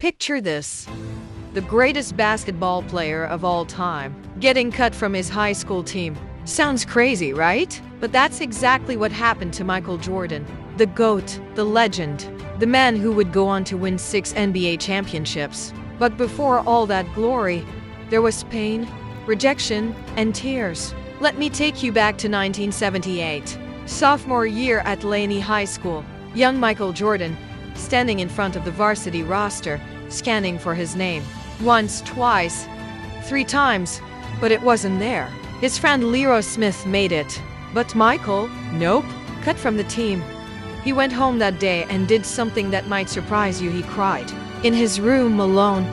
Picture this. The greatest basketball player of all time, getting cut from his high school team. Sounds crazy, right? But that's exactly what happened to Michael Jordan. The GOAT, the legend, the man who would go on to win 6 NBA championships. But before all that glory, there was pain, rejection, and tears. Let me take you back to 1978. Sophomore year at Laney High School. Young Michael Jordan, standing in front of the varsity roster, scanning for his name. Once, twice, 3 times, but it wasn't there. His friend Leroy Smith made it. But Michael, nope, cut from the team. He went home that day and did something that might surprise you. He cried. In his room alone,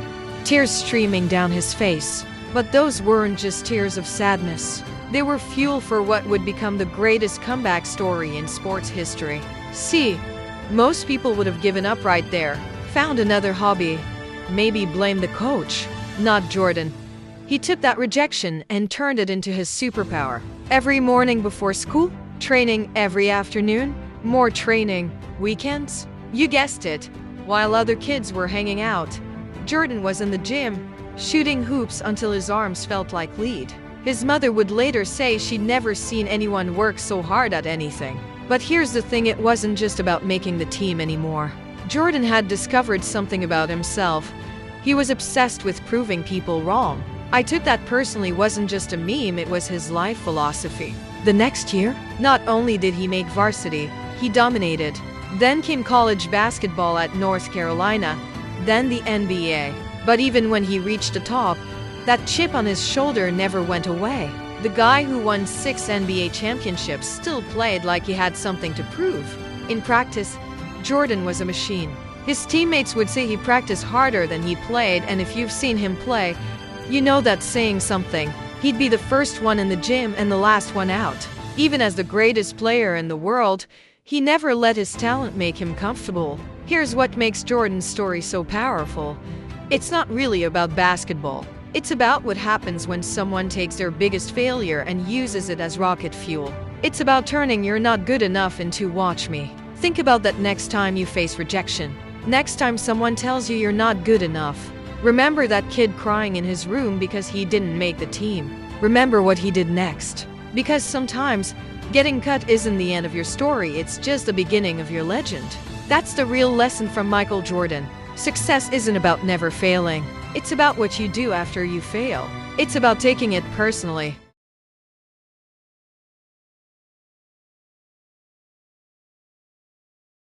tears streaming down his face. But those weren't just tears of sadness. They were fuel for what would become the greatest comeback story in sports history. See, most people would have given up right there, found another hobby, maybe blamed the coach. Not Jordan. He took that rejection and turned it into his superpower. Every morning before school, training every afternoon, more training, weekends. You guessed it, while other kids were hanging out, Jordan was in the gym, shooting hoops until his arms felt like lead. His mother would later say she'd never seen anyone work so hard at anything. But here's the thing, it wasn't just about making the team anymore. Jordan had discovered something about himself. He was obsessed with proving people wrong. I took that personally. Wasn't just a meme, it was his life philosophy. The next year, not only did he make varsity, he dominated. Then came college basketball at North Carolina, then the NBA. But even when he reached the top, that chip on his shoulder never went away. The guy who won 6 NBA championships still played like he had something to prove. In practice, Jordan was a machine. His teammates would say he practiced harder than he played, and if you've seen him play, you know that's saying something. He'd be the first one in the gym and the last one out. Even as the greatest player in the world, he never let his talent make him comfortable. Here's what makes Jordan's story so powerful. It's not really about basketball. It's about what happens when someone takes their biggest failure and uses it as rocket fuel. It's about turning "you're not good enough" into "watch me." Think about that next time you face rejection. Next time someone tells you you're not good enough. Remember that kid crying in his room because he didn't make the team. Remember what he did next. Because sometimes, getting cut isn't the end of your story, it's just the beginning of your legend. That's the real lesson from Michael Jordan. Success isn't about never failing. It's about what you do after you fail. It's about taking it personally.